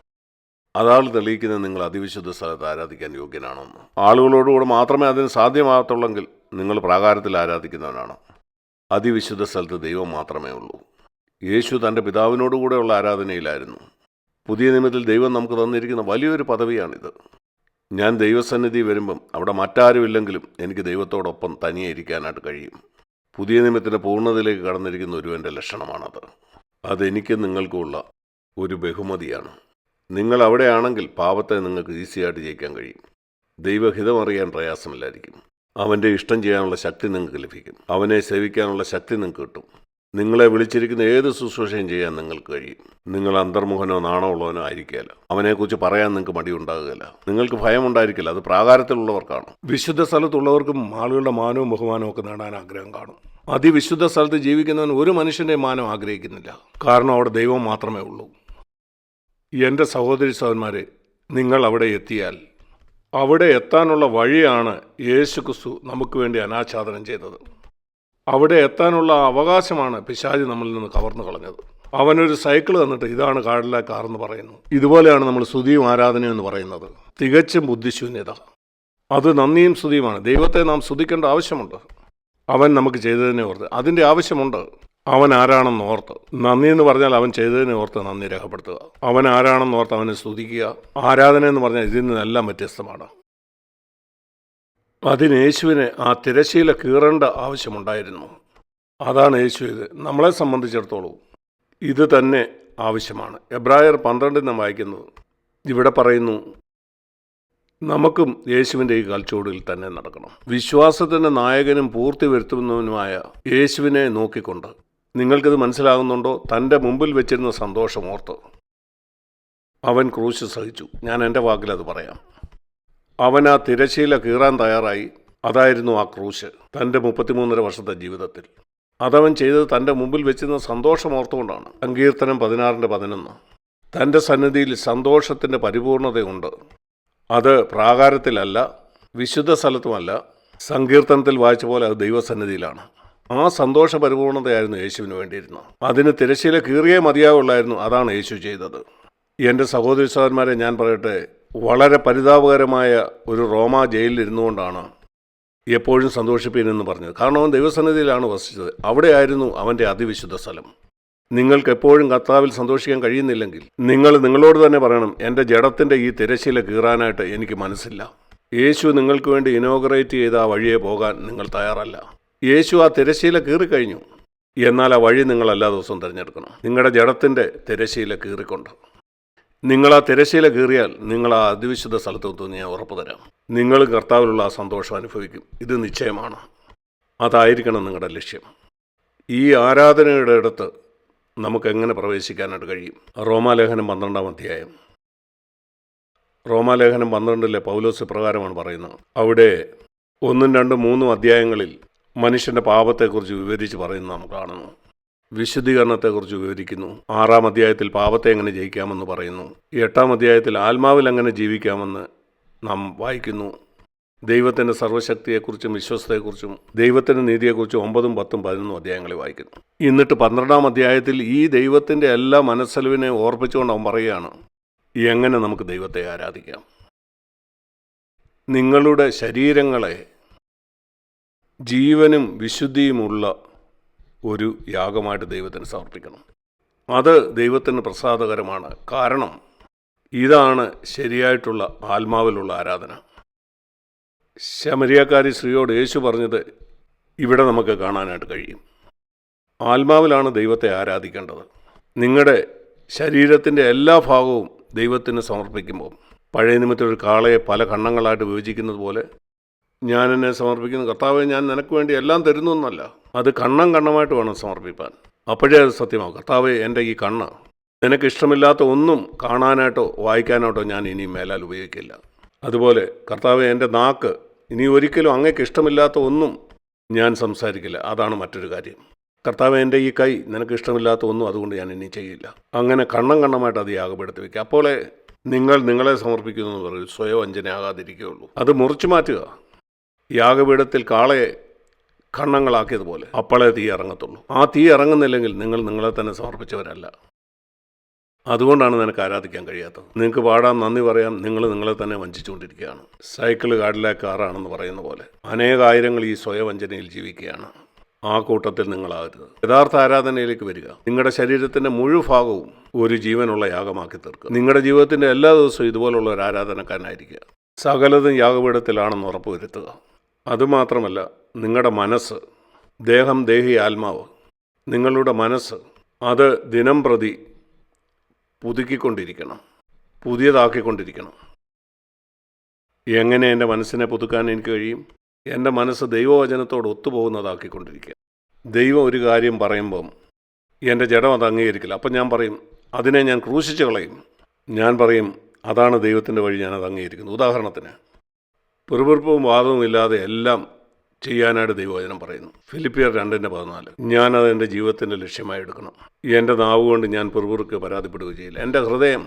അതാണ് തെളിയിക്കുന്നത് നിങ്ങൾ അതിവിശുദ്ധ സ്ഥലത്ത് ആരാധിക്കാൻ യോഗ്യനാണെന്ന്. ആളുകളോടുകൂടെ മാത്രമേ അതിന് സാധ്യമാകത്തുള്ളെങ്കിൽ നിങ്ങൾ പ്രാകാരത്തിൽ ആരാധിക്കുന്നവനാണ്. അതിവിശുദ്ധ സ്ഥലത്ത് ദൈവം മാത്രമേ ഉള്ളൂ. യേശു തൻ്റെ പിതാവിനോടുകൂടെയുള്ള ആരാധനയിലായിരുന്നു. പുതിയ നിയമത്തിൽ ദൈവം നമുക്ക് തന്നിരിക്കുന്ന വലിയൊരു പദവിയാണിത്. ഞാൻ ദൈവസന്നിധി വരുമ്പം അവിടെ മറ്റാരുമില്ലെങ്കിലും എനിക്ക് ദൈവത്തോടൊപ്പം തനിയെ ഇരിക്കാനായിട്ട് കഴിയും. പുതിയ നിയമത്തിൻ്റെ പൂർണ്ണതയിലേക്ക് കടന്നിരിക്കുന്ന ഒരുവൻ്റെ ലക്ഷണമാണത്. അതെനിക്കും നിങ്ങൾക്കുമുള്ള ഒരു ബഹുമതിയാണ്. നിങ്ങൾ അവിടെയാണെങ്കിൽ പാപത്തെ നിങ്ങൾക്ക് ഈസിയായിട്ട് ജയിക്കാൻ കഴിയും. ദൈവഹിതം അറിയാൻ പ്രയാസമില്ലായിരിക്കും. അവൻ്റെ ഇഷ്ടം ചെയ്യാനുള്ള ശക്തി നിങ്ങൾക്ക് ലഭിക്കും. അവനെ സേവിക്കാനുള്ള ശക്തി നിങ്ങൾക്ക് കിട്ടും. നിങ്ങളെ വിളിച്ചിരിക്കുന്ന ഏത് ശുശ്രൂഷയും ചെയ്യാൻ നിങ്ങൾക്ക് കഴിയും. നിങ്ങൾ അന്തർമുഖനോ നാണമുള്ളവനോ ആയിരിക്കില്ല. അവനെക്കുറിച്ച് പറയാൻ നിങ്ങൾക്ക് മടിയുണ്ടാകുകയില്ല. നിങ്ങൾക്ക് ഭയമുണ്ടായിരിക്കില്ല. അത് പ്രാകാരത്തിലുള്ളവർക്കാണ്. വിശുദ്ധ സ്ഥലത്തുള്ളവർക്കും ആളുകളുടെ മാനവും ബഹുമാനവും ഒക്കെ നേടാൻ ആഗ്രഹം കാണും. അതിവിശുദ്ധ സ്ഥലത്ത് ജീവിക്കുന്നവൻ ഒരു മനുഷ്യൻ്റെ മാനം ആഗ്രഹിക്കുന്നില്ല. കാരണം അവിടെ ദൈവം മാത്രമേ ഉള്ളൂ. എൻ്റെ സഹോദരി സഹോദരന്മാരെ, നിങ്ങൾ അവിടെ എത്തിയാൽ അവിടെ എത്താനുള്ള വഴിയാണ് യേശു ക്രിസ്തു നമുക്ക് വേണ്ടി അനാച്ഛാദനം ചെയ്തത്. അവിടെ എത്താനുള്ള അവകാശമാണ് പിശാച് നമ്മളിൽ നിന്ന് കവർന്നു കളഞ്ഞത്. അവനൊരു സൈക്കിൾ തന്നിട്ട് ഇതാണ് കാടിലെ കാറെന്ന് പറയുന്നു. ഇതുപോലെയാണ് നമ്മൾ സ്തുതിയും ആരാധനയും എന്ന് പറയുന്നത്. തികച്ചും ബുദ്ധിശൂന്യത. അത് നന്ദിയും സ്തുതിയുമാണ്. ദൈവത്തെ നാം സ്തുതിക്കേണ്ട ആവശ്യമുണ്ട്. അവൻ നമുക്ക് ചെയ്തതിനെ ഓർത്ത് അതിൻ്റെ ആവശ്യമുണ്ട്. അവൻ ആരാണെന്ന് ഓർത്ത് നന്ദി എന്ന് പറഞ്ഞാൽ അവൻ ചെയ്തതിനെ ഓർത്ത് നന്ദി രേഖപ്പെടുത്തുക. അവൻ ആരാണെന്ന് ഓർത്ത് അവനെ സ്തുതിക്കുക. ആരാധന എന്ന് പറഞ്ഞാൽ ഇതിൽ നിന്നെല്ലാം വ്യത്യസ്തമാണ്. അതിന് യേശുവിനെ ആ തിരശ്ശീല കീറേണ്ട ആവശ്യമുണ്ടായിരുന്നു. അതാണ് യേശു ഇത്. നമ്മളെ സംബന്ധിച്ചിടത്തോളം ഇത് തന്നെ ആവശ്യമാണ്. എബ്രായർ 12 നാം വായിക്കുന്നത് ഇവിടെ പറയുന്നു, നമുക്കും യേശുവിൻ്റെ ഈ കാൽച്ചുവടിൽ തന്നെ നടക്കണം. വിശ്വാസത്തിൻ്റെ നായകനും പൂർത്തി വരുത്തുന്നവനുമായ യേശുവിനെ നോക്കിക്കൊണ്ട് നിങ്ങൾക്കിത് മനസ്സിലാകുന്നുണ്ടോ? തൻ്റെ മുമ്പിൽ വെച്ചിരുന്ന സന്തോഷം ഓർത്ത് അവൻ ക്രൂശ് സഹിച്ചു. ഞാൻ എൻ്റെ വാക്കിലത് പറയാം. അവൻ ആ തിരശ്ശീല കീറാൻ തയ്യാറായി. അതായിരുന്നു ആ ക്രൂശ് തൻ്റെ 33.5 വർഷത്തെ ജീവിതത്തിൽ. അതവൻ ചെയ്തത് തൻ്റെ മുമ്പിൽ വെച്ചിരുന്ന സന്തോഷം ഓർത്തുകൊണ്ടാണ്. സങ്കീർത്തനം 16:11 തൻ്റെ സന്നിധിയിൽ സന്തോഷത്തിൻ്റെ പരിപൂർണതയുണ്ട്. അത് പ്രാകാരത്തിലല്ല, വിശുദ്ധ സ്ഥലത്തുമല്ല. സങ്കീർത്തനത്തിൽ വായിച്ച പോലെ അത് ദൈവസന്നിധിയിലാണ്. ആ സന്തോഷ പരിപൂർണതയായിരുന്നു യേശുവിന് വേണ്ടിയിരുന്നത്. അതിന് തിരശ്ശീല കീറിയേ മതിയാവുള്ളായിരുന്നു. അതാണ് യേശു ചെയ്തത്. എൻ്റെ സഹോദരി സഹോദരന്മാരെ, ഞാൻ പറയട്ടെ, വളരെ പരിതാപകരമായ ഒരു റോമാ ജയിലിൽ ഇരുന്നുകൊണ്ടാണ് എപ്പോഴും സന്തോഷിപ്പീനെന്ന് പറഞ്ഞത്. കാരണം അവൻ ദൈവസന്നിധിയിലാണ് വസിച്ചത്. അവിടെയായിരുന്നു അവൻ്റെ അതിവിശുദ്ധ സ്ഥലം. നിങ്ങൾക്ക് എപ്പോഴും കർത്താവിൽ സന്തോഷിക്കാൻ കഴിയുന്നില്ലെങ്കിൽ നിങ്ങൾ നിങ്ങളോട് തന്നെ പറയണം, എൻ്റെ ജഡത്തിൻ്റെ ഈ തിരശ്ശീല കീറാനായിട്ട് എനിക്ക് മനസ്സില്ല. യേശു നിങ്ങൾക്ക് വേണ്ടി ഇനോഗ്രേറ്റ് ചെയ്ത ആ വഴിയെ പോകാൻ നിങ്ങൾ തയ്യാറല്ല. യേശു ആ തിരശ്ശീല കീറിക്കഴിഞ്ഞു. എന്നാൽ ആ വഴി നിങ്ങൾ എല്ലാ ദിവസവും തിരഞ്ഞെടുക്കണം. നിങ്ങളുടെ ജഡത്തിൻ്റെ തിരശ്ശീല കീറിക്കൊണ്ട്. നിങ്ങൾ ആ തിരശ്ശീല കീറിയാൽ നിങ്ങൾ ആ അതിവിശുദ്ധ സ്ഥലത്തെത്തുമെന്ന് ഞാൻ ഉറപ്പ് തരാം. നിങ്ങൾ കർത്താവിലുള്ള ആ സന്തോഷം അനുഭവിക്കും. ഇത് നിശ്ചയമാണ്. അതായിരിക്കണം നിങ്ങളുടെ ലക്ഷ്യം. ഈ ആരാധനയുടെ അടുത്ത് നമുക്കെങ്ങനെ പ്രവേശിക്കാനായിട്ട് കഴിയും? റോമാലേഖനം 12-ാം അധ്യായം. റോമാലേഖനം 12-ലെ പൗലോസ് പ്രകാരമാണ് പറയുന്നത്. അവിടെ 1, 2, 3 അധ്യായങ്ങളിൽ മനുഷ്യൻ്റെ പാപത്തെക്കുറിച്ച് വിവരിച്ച് പറയുന്നത് നാം കാണുന്നു. വിശുദ്ധീകരണത്തെക്കുറിച്ച് വിവരിക്കുന്നു. 6-ാം അധ്യായത്തിൽ പാപത്തെ എങ്ങനെ ജയിക്കാമെന്ന് പറയുന്നു. 8-ാം അധ്യായത്തിൽ ആത്മാവിൽ എങ്ങനെ ജീവിക്കാമെന്ന് നാം വായിക്കുന്നു. ദൈവത്തിൻ്റെ സർവ്വശക്തിയെക്കുറിച്ചും വിശ്വസ്തയെക്കുറിച്ചും ദൈവത്തിൻ്റെ നീതിയെക്കുറിച്ചും 9, 10, 11 അധ്യായങ്ങളിൽ വായിക്കുന്നു. എന്നിട്ട് 12-ാം അധ്യായത്തിൽ ഈ ദൈവത്തിൻ്റെ എല്ലാ മനസ്സലിവിനെ ഓർപ്പിച്ചുകൊണ്ട് അവൻ പറയുകയാണ്, എങ്ങനെ നമുക്ക് ദൈവത്തെ ആരാധിക്കാം. നിങ്ങളുടെ ശരീരങ്ങളെ ജീവനും വിശുദ്ധിയുമുള്ള ഒരു യാഗമായിട്ട് ദൈവത്തിന് സമർപ്പിക്കണം. അത് ദൈവത്തിന് പ്രസാദകരമാണ്. കാരണം ഇതാണ് ശരിയായിട്ടുള്ള ആത്മാവിലുള്ള ആരാധന. ശമരിയക്കാരി സ്ത്രീയോട് യേശു പറഞ്ഞത് ഇവിടെ നമുക്ക് കാണാനായിട്ട് കഴിയും. ആത്മാവിലാണ് ദൈവത്തെ ആരാധിക്കേണ്ടത്. നിങ്ങളുടെ ശരീരത്തിൻ്റെ എല്ലാ ഭാഗവും ദൈവത്തിന് സമർപ്പിക്കുമ്പോൾ, പഴയ നിമിത്തം ഒരു കാളയെ പല ഖണ്ഡങ്ങളായിട്ട് വിഭജിക്കുന്നത് പോലെ ഞാൻ എന്നെ സമർപ്പിക്കുന്നു. കർത്താവെ, ഞാൻ നിനക്ക് വേണ്ടി എല്ലാം തരുന്നു എന്നല്ല, അത് കണ്ണമായിട്ട് വേണം സമർപ്പിക്കാൻ. അപ്പോഴേ അത് സത്യമാകും. കർത്താവെ, എൻ്റെ ഈ കണ്ണ് നിനക്ക് ഇഷ്ടമില്ലാത്ത ഒന്നും കാണാനായിട്ടോ വായിക്കാനായിട്ടോ ഞാൻ ഇനി മേലാൽ ഉപയോഗിക്കില്ല. അതുപോലെ കർത്താവെ, എൻ്റെ നാക്ക് ഇനി ഒരിക്കലും അങ്ങേക്ക് ഇഷ്ടമില്ലാത്ത ഒന്നും ഞാൻ സംസാരിക്കില്ല. അതാണ് മറ്റൊരു കാര്യം. കർത്താവെ, എൻ്റെ ഈ കൈ നിനക്ക് ഇഷ്ടമില്ലാത്ത ഒന്നും അതുകൊണ്ട് ഞാൻ ഇനി ചെയ്യില്ല. അങ്ങനെ കണ്ണമായിട്ട് അത് യാഗപ്പെടുത്തി വയ്ക്കുക. അപ്പോളെ നിങ്ങൾ നിങ്ങളെ സമർപ്പിക്കുന്നു എന്ന് പറയും, സ്വയം വഞ്ചനയാകാതിരിക്കുകയുള്ളൂ. അത് മുറിച്ചു മാറ്റുക. യാഗപീഠത്തിൽ കാളയെ ഖണ്ഡങ്ങളാക്കിയതുപോലെ അപ്പോളേ തീ ഇറങ്ങത്തുള്ളൂ. ആ തീ ഇറങ്ങുന്നില്ലെങ്കിൽ നിങ്ങൾ നിങ്ങളെ തന്നെ സമർപ്പിച്ചവരല്ല. അതുകൊണ്ടാണ് നിനക്ക് ആരാധിക്കാൻ കഴിയാത്തത്. നിങ്ങൾക്ക് പാടാം, നന്ദി പറയാം, നിങ്ങൾ നിങ്ങളെ തന്നെ വഞ്ചിച്ചുകൊണ്ടിരിക്കുകയാണ്. സൈക്കിൾ കാടിലെ കാറാണെന്ന് പറയുന്ന പോലെ അനേകായിരങ്ങൾ ഈ സ്വയവഞ്ചനയിൽ ജീവിക്കുകയാണ്. ആ കൂട്ടത്തിൽ നിങ്ങളാകരുത്. യഥാർത്ഥ ആരാധനയിലേക്ക് വരിക. നിങ്ങളുടെ ശരീരത്തിൻ്റെ മുഴുവൻ ഭാഗവും ഒരു ജീവനുള്ള യാഗമാക്കി തീർക്കുക. നിങ്ങളുടെ ജീവിതത്തിൻ്റെ എല്ലാ ദിവസവും ഇതുപോലുള്ള ഒരു ആരാധനക്കാരനായിരിക്കുക. സകലതും യാഗപീഠത്തിലാണെന്ന് ഉറപ്പുവരുത്തുക. അതുമാത്രമല്ല, നിങ്ങളുടെ മനസ്സ്, ദേഹം, ദേഹി, ആത്മാവ്, നിങ്ങളുടെ മനസ്സ് അത് ദിനം പ്രതി പുതുക്കിക്കൊണ്ടിരിക്കണം, പുതിയതാക്കിക്കൊണ്ടിരിക്കണം. എങ്ങനെ എൻ്റെ മനസ്സിനെ പുതുക്കാൻ എനിക്ക് കഴിയും? എൻ്റെ മനസ്സ് ദൈവവചനത്തോട് ഒത്തുപോകുന്നതാക്കിക്കൊണ്ടിരിക്കുക. ദൈവം ഒരു കാര്യം പറയുമ്പം എൻ്റെ ജഡം അത് അംഗീകരിക്കില്ല. അപ്പം ഞാൻ പറയും, അതിനെ ഞാൻ ക്രൂശിച്ച് കളയും. ഞാൻ പറയും, അതാണ് ദൈവത്തിൻ്റെ വഴി, ഞാനത് അംഗീകരിക്കുന്നു. ഉദാഹരണത്തിന്, പിറുപിറുപ്പും വാദവും ഇല്ലാതെ എല്ലാം ചെയ്യാനായിട്ട് ദൈവവചനം പറയുന്നു. ഫിലിപ്പിയർ 2:14. ഞാനത് എൻ്റെ ജീവിതത്തിൻ്റെ ലക്ഷ്യമായി എടുക്കണം. എൻ്റെ നാവ് കൊണ്ട് ഞാൻ പിറുപിറുക്ക് പരാതിപ്പെടുകയും ചെയ്യില്ല. എൻ്റെ ഹൃദയം,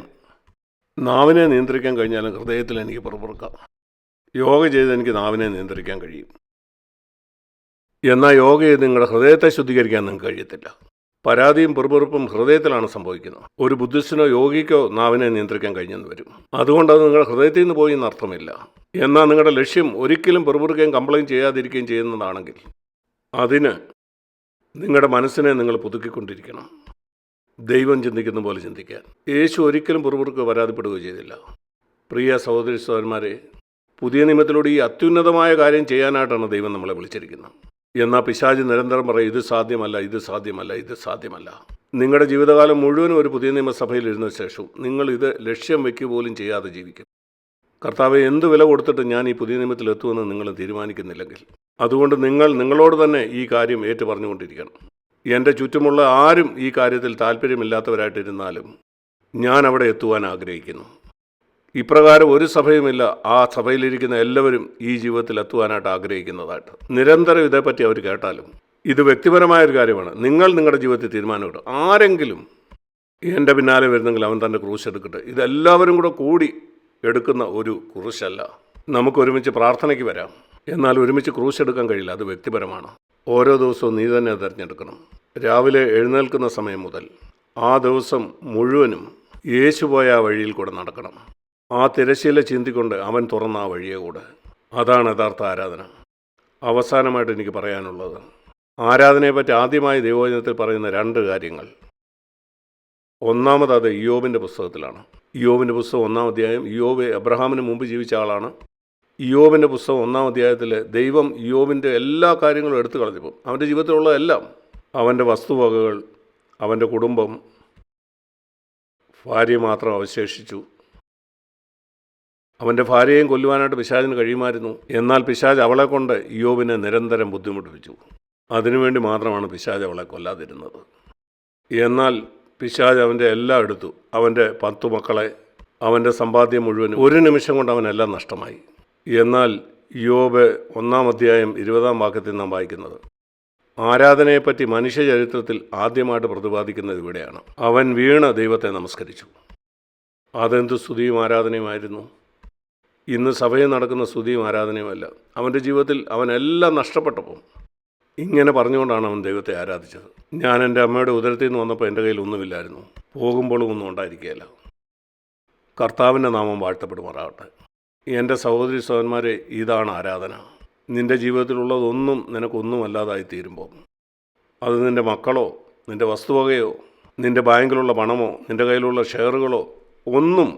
നാവിനെ നിയന്ത്രിക്കാൻ കഴിഞ്ഞാലും ഹൃദയത്തിൽ എനിക്ക് പിറുപിറുക്കാം. യോഗ ചെയ്ത് എനിക്ക് നാവിനെ നിയന്ത്രിക്കാൻ കഴിയും. എന്നാൽ യോഗ ചെയ്ത് നിങ്ങളുടെ ഹൃദയത്തെ ശുദ്ധീകരിക്കാൻ നിങ്ങൾക്ക് കഴിയത്തില്ല. പരാതിയും പിറുപിറുപ്പും ഹൃദയത്തിലാണ് സംഭവിക്കുന്നത്. ഒരു ബുദ്ധിസ്റ്റിനോ യോഗിക്കോ നാവിനെ നിയന്ത്രിക്കാൻ കഴിഞ്ഞെന്ന് വരും. അതുകൊണ്ട് അത് നിങ്ങളുടെ ഹൃദയത്തിൽ നിന്ന് പോയി എന്നർത്ഥമില്ല. എന്നാൽ നിങ്ങളുടെ ലക്ഷ്യം ഒരിക്കലും പിറുപിറുക്കുകയും കംപ്ലൈൻറ്റ് ചെയ്യാതിരിക്കുകയും ചെയ്യുന്നതാണെങ്കിൽ അതിന് നിങ്ങളുടെ മനസ്സിനെ നിങ്ങൾ പുതുക്കിക്കൊണ്ടിരിക്കണം. ദൈവം ചിന്തിക്കുന്ന പോലെ ചിന്തിക്കാൻ. യേശു ഒരിക്കലും പിറുപിറുക്ക് പരാതിപ്പെടുകയോ ചെയ്തില്ല. പ്രിയ സഹോദരി സഹോദരന്മാരെ, പുതിയ നിയമത്തിലൂടെ ഈ അത്യുന്നതമായ കാര്യം ചെയ്യാനായിട്ടാണ് ദൈവം നമ്മളെ വിളിച്ചിരിക്കുന്നത്. എന്നാൽ പിശാച് നിരന്തരം പറയും, ഇത് സാധ്യമല്ല, ഇത് സാധ്യമല്ല, ഇത് സാധ്യമല്ല. നിങ്ങളുടെ ജീവിതകാലം മുഴുവനും ഒരു പുതിയ നിയമസഭയിൽ ഇരുന്ന ശേഷവും നിങ്ങൾ ഇത് ലക്ഷ്യം വയ്ക്കുക പോലും ചെയ്യാതെ ജീവിക്കും. കർത്താവെ, എന്ത് വില കൊടുത്തിട്ട് ഞാൻ ഈ പുതിയ നിയമത്തിൽ എത്തുമെന്ന് നിങ്ങൾ തീരുമാനിക്കുന്നില്ലെങ്കിൽ, അതുകൊണ്ട് നിങ്ങൾ നിങ്ങളോട് തന്നെ ഈ കാര്യം ഏറ്റു പറഞ്ഞുകൊണ്ടിരിക്കണം. എൻ്റെ ചുറ്റുമുള്ള ആരും ഈ കാര്യത്തിൽ താല്പര്യമില്ലാത്തവരായിട്ടിരുന്നാലും ഞാൻ അവിടെ എത്തുവാൻ ആഗ്രഹിക്കുന്നു. ഇപ്രകാരം ഒരു സഭയുമില്ല, ആ സഭയിലിരിക്കുന്ന എല്ലാവരും ഈ ജീവിതത്തിൽ എത്തുവാനായിട്ട് ആഗ്രഹിക്കുന്നതായിട്ട്. നിരന്തരം ഇതേപ്പറ്റി അവർ കേട്ടാലും ഇത് വ്യക്തിപരമായൊരു കാര്യമാണ്. നിങ്ങൾ നിങ്ങളുടെ ജീവിതത്തിൽ തീരുമാനമെടുക്കും. ആരെങ്കിലും എൻ്റെ പിന്നാലെ വരുന്നെങ്കിൽ അവൻ തൻ്റെ ക്രൂശ് എടുക്കട്ടെ. ഇതെല്ലാവരും കൂടി എടുക്കുന്ന ഒരു ക്രൂശല്ല. നമുക്ക് ഒരുമിച്ച് പ്രാർത്ഥനയ്ക്ക് വരാം, എന്നാൽ ഒരുമിച്ച് ക്രൂശ് എടുക്കാൻ കഴിയില്ല. അത് വ്യക്തിപരമാണ്. ഓരോ ദിവസവും നീ തന്നെ തിരഞ്ഞെടുക്കണം. രാവിലെ എഴുന്നേൽക്കുന്ന സമയം മുതൽ ആ ദിവസം മുഴുവനും യേശു പോയ ആ വഴിയിൽ കൂടെ നടക്കണം. ആ തിരശ്ശീല ചിന്തിക്കൊണ്ട് അവൻ തുറന്ന ആ വഴിയെ കൂടെ. അതാണ് യഥാർത്ഥ ആരാധന. അവസാനമായിട്ട് എനിക്ക് പറയാനുള്ളത്, ആരാധനയെപ്പറ്റി ആദ്യമായി ദൈവവചനത്തിൽ പറയുന്ന 2 കാര്യങ്ങൾ. ഒന്നാമത് അത് ഇയ്യോബിൻ്റെ പുസ്തകത്തിലാണ്. ഇയ്യോബിൻ്റെ പുസ്തകം 1-ാം അധ്യായം. ഇയ്യോബ് അബ്രഹാമിന് മുമ്പ് ജീവിച്ച ആളാണ്. ഇയ്യോബിൻ്റെ പുസ്തകം 1-ാം അധ്യായത്തിൽ ദൈവം ഇയ്യോബിൻ്റെ എല്ലാ കാര്യങ്ങളും എടുത്തു കളഞ്ഞപ്പോൾ അവൻ്റെ ജീവിതത്തിലുള്ള എല്ലാം അവൻ്റെ വസ്തുവകകൾ, അവൻ്റെ കുടുംബം, ഭാര്യ മാത്രം അവശേഷിച്ചു. അവൻ്റെ ഭാര്യയെയും കൊല്ലുവാനായിട്ട് പിശാചിന് കഴിയുമായിരുന്നു. എന്നാൽ പിശാച് അവളെ കൊണ്ട് ഇയ്യോബിനെ നിരന്തരം ബുദ്ധിമുട്ടിപ്പിച്ചു. അതിനുവേണ്ടി മാത്രമാണ് പിശാച് അവളെ കൊല്ലാതിരുന്നത്. എന്നാൽ പിശാച് അവൻ്റെ എല്ലാം എടുത്തു. അവൻ്റെ 10 മക്കളെ, അവൻ്റെ സമ്പാദ്യം മുഴുവനും ഒരു നിമിഷം കൊണ്ട് അവനെല്ലാം നഷ്ടമായി. എന്നാൽ ഇയ്യോബ് 1-ാം അധ്യായം 20-ാം വാക്യത്തിൽ നാം വായിക്കുന്നത്, ആരാധനയെപ്പറ്റി മനുഷ്യചരിത്രത്തിൽ ആദ്യമായിട്ട് പ്രതിപാദിക്കുന്നത് ഇവിടെയാണ്. അവൻ വീണ് ദൈവത്തെ നമസ്കരിച്ചു. അതെന്ത് സ്തുതിയും ആരാധനയുമായിരുന്നു. ഇന്ന് സഭയിൽ നടക്കുന്ന സ്തുതിയും ആരാധനയുമല്ല. അവൻ്റെ ജീവിതത്തിൽ അവനെല്ലാം നഷ്ടപ്പെട്ടപ്പോൾ ഇങ്ങനെ പറഞ്ഞുകൊണ്ടാണ് അവൻ ദൈവത്തെ ആരാധിച്ചത്. ഞാൻ എൻ്റെ അമ്മയുടെ ഉദരത്തിൽ നിന്ന് വന്നപ്പോൾ എൻ്റെ കയ്യിൽ ഒന്നുമില്ലായിരുന്നു, പോകുമ്പോഴും ഒന്നും ഉണ്ടായിരിക്കുകയില്ല. കർത്താവിൻ്റെ നാമം വാഴ്ത്തപ്പെടുമാറാകട്ടെ. എൻ്റെ സഹോദരി സഹോദരന്മാരെ, ഇതാണ് ആരാധന. നിൻ്റെ ജീവിതത്തിലുള്ളതൊന്നും നിനക്കൊന്നുമല്ലാതായി തീരുമ്പോൾ, അത് നിൻ്റെ മക്കളോ, നിൻ്റെ വസ്തുവകയോ, നിൻ്റെ ബാങ്കിലുള്ള പണമോ, നിൻ്റെ കയ്യിലുള്ള ഷെയറുകളോ ഒന്നും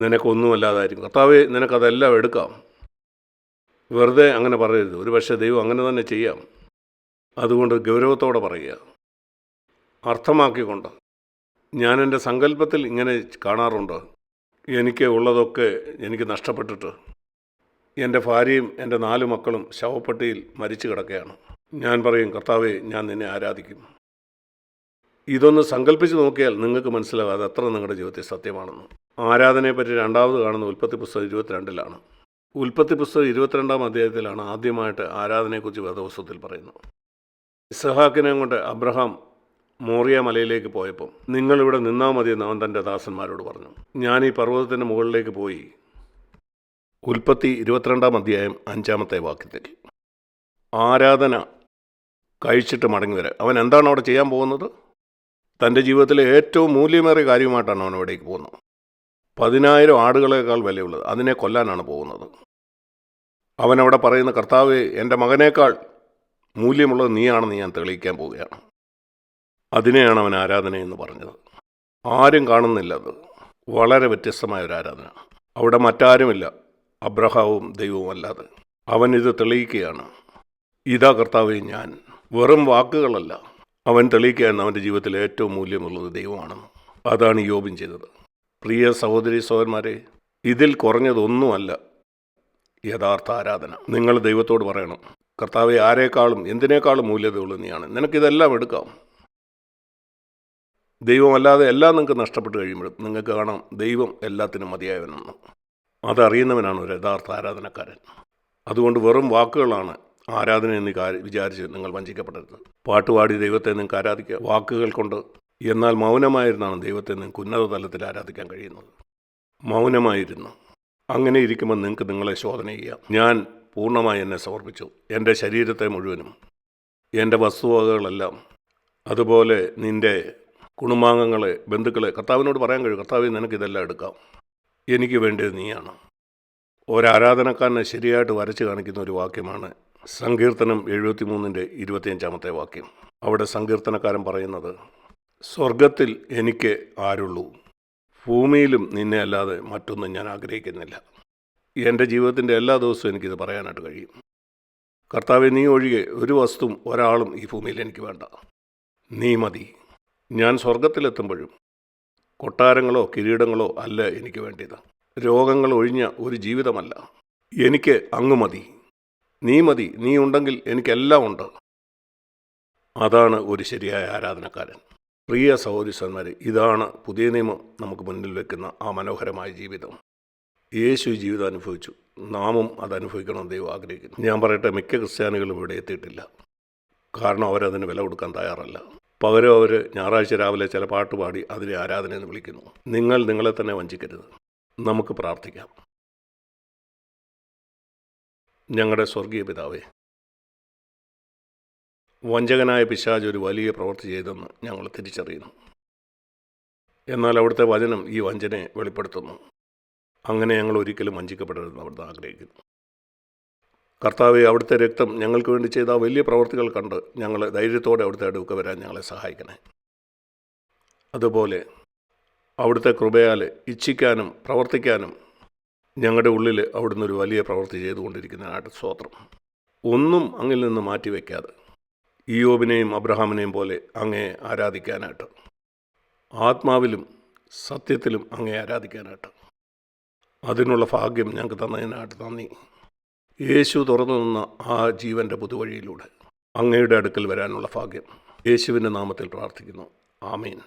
നിനക്കൊന്നുമല്ലാതായിരിക്കും. കർത്താവേ, നിനക്കതെല്ലാം എടുക്കാം. വെറുതെ അങ്ങനെ പറയരുത്. ഒരു പക്ഷേ ദൈവം അങ്ങനെ തന്നെ ചെയ്യാം. അതുകൊണ്ട് ഗൗരവത്തോടെ പറയുക, അർത്ഥമാക്കിക്കൊണ്ട്. ഞാൻ എൻ്റെ സങ്കല്പത്തിൽ ഇങ്ങനെ കാണാറുണ്ട്. എനിക്ക് ഉള്ളതൊക്കെ എനിക്ക് നഷ്ടപ്പെട്ടിട്ട് എൻ്റെ ഭാര്യയും എൻ്റെ 4 മക്കളും ശവപ്പെട്ടിയിൽ മരിച്ചു കിടക്കുകയാണ്. ഞാൻ പറയും, കർത്താവേ, ഞാൻ നിന്നെ ആരാധിക്കും. ഇതൊന്ന് സങ്കല്പിച്ച് നോക്കിയാൽ നിങ്ങൾക്ക് മനസ്സിലാവും അത് എത്ര നിങ്ങളുടെ ജീവിതത്തിൽ സത്യമാണെന്ന്. ആരാധനയെപ്പറ്റി രണ്ടാമത് കാണുന്ന ഉൽപ്പത്തി പുസ്തകം 22-ലാണ്. ഉൽപ്പത്തി പുസ്തകം 22-ാം അധ്യായത്തിലാണ് ആദ്യമായിട്ട് ആരാധനയെക്കുറിച്ച് വേദപുസ്തകത്തിൽ പറയുന്നത്. ഇസ്ഹാക്കിനെ കൊണ്ട് അബ്രഹാം മോറിയ മലയിലേക്ക് പോയപ്പോൾ, നിങ്ങളിവിടെ നിന്നാൽ മതിയെന്ന് അവൻ തൻ്റെ ദാസന്മാരോട് പറഞ്ഞു. ഞാൻ ഈ പർവ്വതത്തിൻ്റെ മുകളിലേക്ക് പോയി. ഉൽപ്പത്തി 22-ാം അധ്യായം 5-ാമത്തെ വാക്യത്തിൽ ആരാധന കഴിച്ചിട്ട് മടങ്ങി വരാം. അവൻ എന്താണ് അവിടെ ചെയ്യാൻ പോകുന്നത്? തൻ്റെ ജീവിതത്തിലെ ഏറ്റവും മൂല്യമേറിയ കാര്യമായിട്ടാണ് അവൻ അവിടേക്ക് പോകുന്നത്. 10,000 ആടുകളേക്കാൾ വിലയുള്ളത്, അതിനെ കൊല്ലാനാണ് പോകുന്നത്. അവനവിടെ പറയുന്ന, കർത്താവേ, എൻ്റെ മകനേക്കാൾ മൂല്യമുള്ളത് നീയാണെന്ന് ഞാൻ തെളിയിക്കാൻ പോവുകയാണ്. അതിനെയാണ് അവൻ ആരാധന എന്ന് പറഞ്ഞത്. ആരും കാണുന്നില്ല. അത് വളരെ വ്യത്യസ്തമായ ഒരു ആരാധന. അവിടെ മറ്റാരുമില്ല, അബ്രഹാവും ദൈവവും അല്ലാതെ. അവൻ ഇത് തെളിയിക്കുകയാണ്. ഇതാ കർത്താവേ ഞാൻ. വെറും വാക്കുകളല്ല, അവൻ തെളിയിക്കുകയാണ് അവൻ്റെ ജീവിതത്തിൽ ഏറ്റവും മൂല്യമുള്ളത് ദൈവമാണെന്ന്. അതാണ് യോബും ചെയ്തത്. പ്രിയ സഹോദരി സഹോദരന്മാരെ, ഇതിൽ കുറഞ്ഞതൊന്നുമല്ല യഥാർത്ഥ ആരാധന. നിങ്ങൾ ദൈവത്തോട് പറയണം, കർത്താവെ, ആരെക്കാളും എന്തിനേക്കാളും മൂല്യതയുള്ളത് നീയാണ്. നിനക്കിതെല്ലാം എടുക്കാം. ദൈവമല്ലാതെ എല്ലാം നിങ്ങൾക്ക് നഷ്ടപ്പെട്ട് കഴിയുമ്പോഴും നിങ്ങൾക്ക് കാണാം ദൈവം എല്ലാത്തിനും മതിയായവനെന്ന്. അതറിയുന്നവനാണ് ഒരു യഥാർത്ഥ ആരാധനക്കാരൻ. അതുകൊണ്ട് വെറും വാക്കുകളാണ് ആരാധന എന്ന് വിചാരിച്ച് നിങ്ങൾ വഞ്ചിക്കപ്പെടരുത്. പാട്ടുപാടി ദൈവത്തെ നിങ്ങൾക്ക് ആരാധിക്കുക വാക്കുകൾ കൊണ്ട്. എന്നാൽ മൗനമായിരുന്നാണ് ദൈവത്തെ നിങ്ങൾക്ക് ഉന്നത തലത്തിൽ ആരാധിക്കാൻ കഴിയുന്നത്. മൗനമായിരുന്നു. അങ്ങനെ ഇരിക്കുമ്പോൾ നിങ്ങൾക്ക് നിങ്ങളെ ശോധന ചെയ്യാം. ഞാൻ പൂർണ്ണമായി എന്നെ സമർപ്പിച്ചു, എൻ്റെ ശരീരത്തെ മുഴുവനും, എൻ്റെ വസ്തുവകകളെല്ലാം, അതുപോലെ നിൻ്റെ കുടുംബാംഗങ്ങളെ, ബന്ധുക്കളെ. കർത്താവിനോട് പറയാൻ കഴിയും, കർത്താവേ, നിനക്കിതെല്ലാം എടുക്കാം, എനിക്ക് വേണ്ടത് നീയാണ്. ഒരാരാധനക്കാരനെ ശരിയായിട്ട് വരച്ച് കാണിക്കുന്ന ഒരു വാക്യമാണ് സങ്കീർത്തനം 73-ന്റെ 25-ാമത്തെ വാക്യം. അവിടെ സങ്കീർത്തനക്കാരൻ പറയുന്നത്, സ്വർഗത്തിൽ എനിക്ക് ആരുള്ളൂ, ഭൂമിയിലും നിന്നെ അല്ലാതെ മറ്റൊന്നും ഞാൻ ആഗ്രഹിക്കുന്നില്ല. എൻ്റെ ജീവിതത്തിൻ്റെ എല്ലാ ദിവസവും എനിക്കിത് പറയാനായിട്ട് കഴിയും. കർത്താവെ, നീ ഒഴികെ ഒരു വസ്തുവും ഒരാളും ഈ ഭൂമിയിൽ എനിക്ക് വേണ്ട. നീ മതി. ഞാൻ സ്വർഗത്തിലെത്തുമ്പോഴും കൊട്ടാരങ്ങളോ കിരീടങ്ങളോ അല്ല എനിക്ക് വേണ്ടിയത്. രോഗങ്ങൾ ഒഴിഞ്ഞ ഒരു ജീവിതമല്ല. എനിക്ക് അങ്ങ് മതി. നീ മതി. നീ ഉണ്ടെങ്കിൽ എനിക്കെല്ലാം ഉണ്ട്. അതാണ് ഒരു ശരിയായ ആരാധനക്കാരൻ. പ്രിയ സഹോദരീസന്മാരെ, ഇതാണ് പുതിയ നിയമം നമുക്ക് മുന്നിൽ വെക്കുന്ന ആ മനോഹരമായ ജീവിതം. യേശു ജീവിതം അനുഭവിച്ചു, നാമും അതനുഭവിക്കണമെന്ന് ദൈവം ആഗ്രഹിക്കുന്നു. ഞാൻ പറയട്ടെ, മിക്ക ക്രിസ്ത്യാനികളും ഇവിടെ എത്തിയിട്ടില്ല. കാരണം അവരതിന് വില കൊടുക്കാൻ തയ്യാറല്ല. പകരം അവർ ഞായറാഴ്ച രാവിലെ ചില പാട്ട് പാടി അതിനെ ആരാധന എന്ന് വിളിക്കുന്നു. നിങ്ങൾ നിങ്ങളെ തന്നെ വഞ്ചിക്കരുത്. നമുക്ക് പ്രാർത്ഥിക്കാം. ഞങ്ങളുടെ സ്വർഗീയ പിതാവേ, വഞ്ചകനായ പിശാച് ഒരു വലിയ പ്രവൃത്തി ചെയ്തെന്ന് ഞങ്ങൾ തിരിച്ചറിയുന്നു. എന്നാൽ അവിടുത്തെ വചനം ഈ വഞ്ചനയെ വെളിപ്പെടുത്തുന്നു. അങ്ങനെ ഞങ്ങൾ ഒരിക്കലും വഞ്ചിക്കപ്പെടരുതെന്ന് അവിടുന്ന് ആഗ്രഹിക്കുന്നു. കർത്താവെ, അവിടുത്തെ രക്തം ഞങ്ങൾക്ക് വേണ്ടി ചെയ്ത ആ വലിയ പ്രവൃത്തികൾ കണ്ട് ഞങ്ങൾ ധൈര്യത്തോടെ അവിടുത്തെ അടുക്ക വരാൻ ഞങ്ങളെ സഹായിക്കണേ. അതുപോലെ അവിടുത്തെ കൃപയാൽ ഇച്ഛിക്കാനും പ്രവർത്തിക്കാനും ഞങ്ങളുടെ ഉള്ളിൽ അവിടുന്ന് ഒരു വലിയ പ്രവൃത്തി ചെയ്തുകൊണ്ടിരിക്കുന്നതിനായിട്ട് സ്തോത്രം. ഒന്നും അങ്ങിൽ നിന്ന് മാറ്റിവെക്കാതെ ഇയ്യോബിനെയും അബ്രഹാമിനെയും പോലെ അങ്ങയെ ആരാധിക്കാനായിട്ട്, ആത്മാവിലും സത്യത്തിലും അങ്ങയെ ആരാധിക്കാനായിട്ട്. അതിനുള്ള ഭാഗ്യം ഞങ്ങൾക്ക് തന്നതിനായിട്ട് നന്ദി. യേശു തുറന്നു നിന്ന ആ ജീവൻ്റെ പുതുവഴിയിലൂടെ അങ്ങയുടെ അടുക്കൽ വരാനുള്ള ഭാഗ്യം യേശുവിൻ്റെ നാമത്തിൽ പ്രാർത്ഥിക്കുന്നു. ആമീൻ.